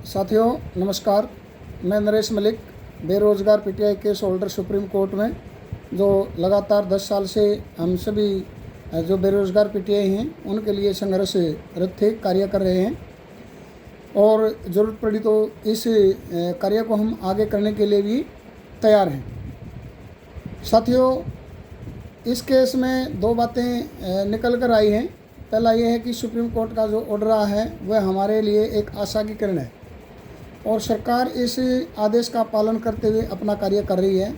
साथियों नमस्कार, मैं नरेश मलिक, बेरोज़गार PTI case holder supreme court में, जो लगातार 10 साल से हम सभी जो बेरोज़गार पीटीआई हैं उनके लिए संघर्षरत थे, कार्य कर रहे हैं और ज़रूरत पड़ी तो इस कार्य को हम आगे करने के लिए भी तैयार हैं। साथियों, इस केस में दो बातें निकल कर आई हैं। पहला ये है कि सुप्रीम कोर्ट का जो ऑर्डर रहा है वह हमारे लिए एक आशा की किरण है और सरकार इस आदेश का पालन करते हुए अपना कार्य कर रही है,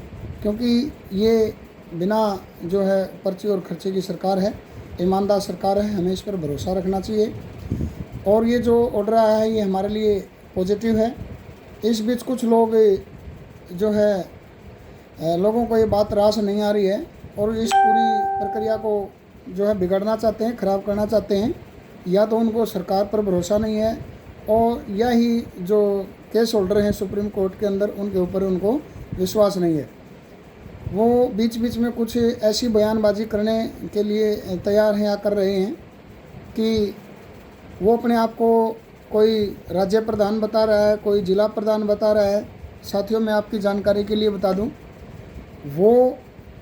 क्योंकि ये बिना जो है पर्ची और खर्चे की सरकार है, ईमानदार सरकार है, हमें इस पर भरोसा रखना चाहिए। और ये जो ऑर्डर आया है ये हमारे लिए पॉजिटिव है। इस बीच कुछ लोग जो है लोगों को ये बात रास नहीं आ रही है और इस पूरी प्रक्रिया को जो है बिगाड़ना चाहते हैं, ख़राब करना चाहते हैं। या तो उनको सरकार पर भरोसा नहीं है और या ही जो केस होल्डर हैं सुप्रीम कोर्ट के अंदर उनके ऊपर उनको विश्वास नहीं है। वो बीच बीच में कुछ ऐसी बयानबाजी करने के लिए तैयार हैं या कर रहे हैं कि वो अपने आप को कोई राज्य प्रधान बता रहा है, कोई जिला प्रधान बता रहा है। साथियों, मैं आपकी जानकारी के लिए बता दूं, वो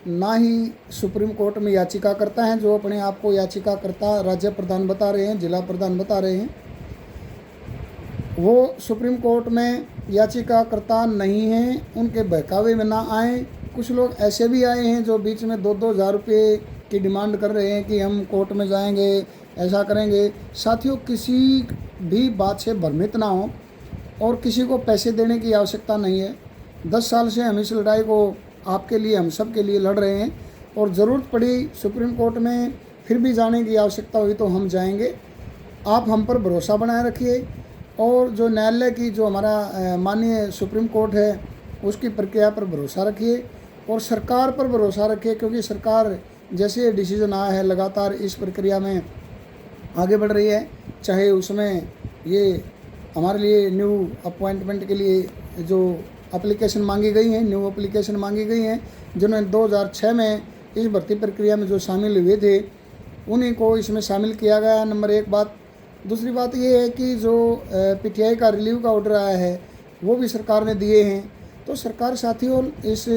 ना ही सुप्रीम कोर्ट में याचिका करता है जो अपने आप को याचिका करता राज्य प्रधान बता रहे हैं, जिला प्रधान बता रहे हैं। वो सुप्रीम कोर्ट में याचिका करता नहीं हैं, उनके बहकावे में ना आए। कुछ लोग ऐसे भी आए हैं जो बीच में 2-2 हज़ार रुपये की डिमांड कर रहे हैं कि हम कोर्ट में जाएंगे, ऐसा करेंगे। साथियों, किसी भी बात से भ्रमित ना हो और किसी को पैसे देने की आवश्यकता नहीं है। 10 साल से हम इस लड़ाई को आपके लिए, हम सब के लिए लड़ रहे हैं और ज़रूरत पड़ी सुप्रीम कोर्ट में फिर भी जाने की आवश्यकता हुई तो हम जाएंगे। आप हम पर भरोसा बनाए रखिए और जो न्यायालय की जो हमारा माननीय सुप्रीम कोर्ट है उसकी प्रक्रिया पर भरोसा रखिए और सरकार पर भरोसा रखिए, क्योंकि सरकार जैसे डिसीजन आया है लगातार इस प्रक्रिया में आगे बढ़ रही है। चाहे उसमें ये हमारे लिए न्यू अपॉइंटमेंट के लिए जो एप्लीकेशन मांगी गई हैं, न्यू एप्लीकेशन मांगी गई हैं, जिन्होंने 2006 में इस भर्ती प्रक्रिया में जो शामिल हुए थे उन्हीं को इसमें शामिल किया गया, नंबर 1 बात। दूसरी बात ये है कि जो पीटीआई का रिलीव का ऑर्डर आया है वो भी सरकार ने दिए हैं। तो सरकार साथियों इस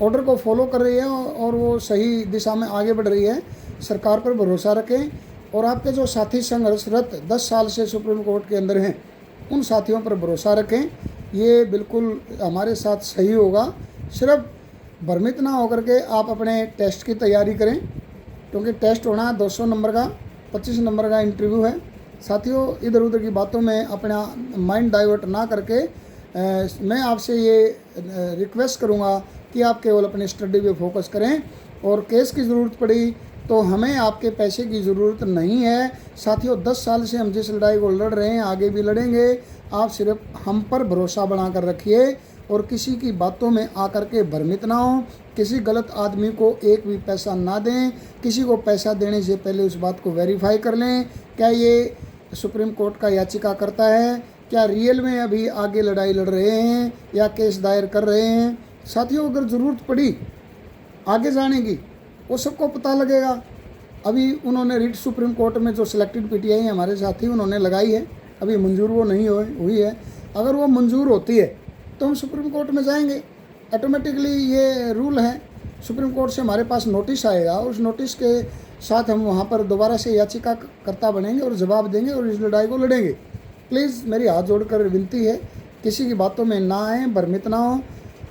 ऑर्डर को फॉलो कर रही है और वो सही दिशा में आगे बढ़ रही है। सरकार पर भरोसा रखें और आपके जो साथी संघर्षरत 10 साल से सुप्रीम कोर्ट के अंदर हैं उन साथियों पर भरोसा रखें। ये बिल्कुल हमारे साथ सही होगा। सिर्फ भ्रमित ना होकर के आप अपने टेस्ट की तैयारी करें, क्योंकि टेस्ट होना 200 नंबर का, 25 नंबर का इंटरव्यू है। साथियों, इधर उधर की बातों में अपना माइंड डाइवर्ट ना करके मैं आपसे ये रिक्वेस्ट करूँगा कि आप केवल अपनी स्टडी पे फोकस करें और केस की ज़रूरत पड़ी तो हमें आपके पैसे की ज़रूरत नहीं है। साथियों, 10 साल से हम जिस लड़ाई को लड़ रहे हैं आगे भी लड़ेंगे। आप सिर्फ हम पर भरोसा बनाकर रखिए और किसी की बातों में आकर के भ्रमित ना हो, किसी गलत आदमी को एक भी पैसा ना दें। किसी को पैसा देने से पहले उस बात को वेरीफाई कर लें, क्या ये सुप्रीम कोर्ट का याचिका करता है, क्या रियल में अभी आगे लड़ाई लड़ रहे हैं या केस दायर कर रहे हैं। साथियों, अगर ज़रूरत पड़ी आगे जाने की वो सबको पता लगेगा। अभी उन्होंने रिट सुप्रीम कोर्ट में जो सिलेक्टेड पीटीआई हैं हमारे साथी उन्होंने लगाई है, अभी मंजूर वो नहीं हुई है। अगर वो मंजूर होती है तो हम सुप्रीम कोर्ट में जाएंगे। ऑटोमेटिकली ये रूल है, सुप्रीम कोर्ट से हमारे पास नोटिस आएगा, उस नोटिस के साथ हम वहाँ पर दोबारा से याचिका करता बनेंगे और जवाब देंगे और इस लड़ाई को लड़ेंगे। प्लीज़ मेरी हाथ जोड़कर विनती है, किसी की बातों में ना आए, भ्रमित ना हो।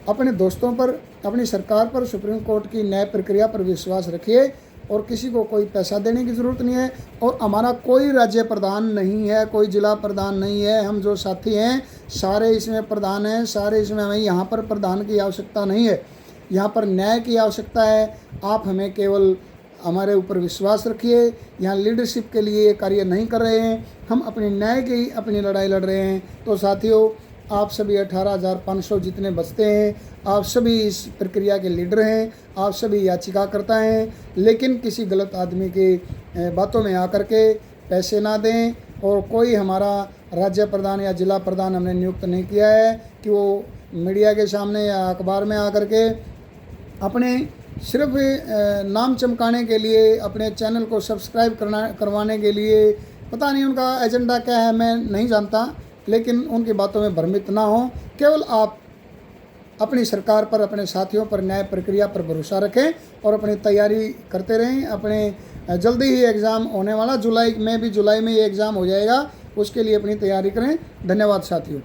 अपने दोस्तों पर, अपनी सरकार पर, सुप्रीम कोर्ट की न्याय प्रक्रिया पर विश्वास रखिए और किसी को कोई पैसा देने की ज़रूरत नहीं है। और हमारा कोई राज्य प्रधान नहीं है, कोई जिला प्रधान नहीं है। हम जो साथी हैं सारे इसमें प्रधान हैं, सारे इसमें, हमें यहाँ पर प्रधान की आवश्यकता नहीं है, यहाँ पर न्याय की आवश्यकता है। आप हमें केवल हमारे ऊपर विश्वास रखिए। यहाँ लीडरशिप के लिए कार्य नहीं कर रहे हैं, हम अपने न्याय की अपनी लड़ाई लड़ रहे हैं। तो साथियों, आप सभी 18,500 जितने बचते हैं, आप सभी इस प्रक्रिया के लीडर हैं, आप सभी याचिकाकर्ता हैं, लेकिन किसी गलत आदमी की बातों में आकर के पैसे ना दें। और कोई हमारा राज्य प्रधान या जिला प्रधान हमने नियुक्त नहीं किया है कि वो मीडिया के सामने या अखबार में आकर के अपने सिर्फ नाम चमकाने के लिए, अपने चैनल को सब्सक्राइब करवाने के लिए, पता नहीं उनका एजेंडा क्या है, मैं नहीं जानता। लेकिन उनकी बातों में भ्रमित ना हो। केवल आप अपनी सरकार पर, अपने साथियों पर, न्याय प्रक्रिया पर भरोसा रखें और अपनी तैयारी करते रहें। अपने जल्दी ही एग्ज़ाम होने वाला, जुलाई में ही एग्ज़ाम हो जाएगा, उसके लिए अपनी तैयारी करें। धन्यवाद साथियों।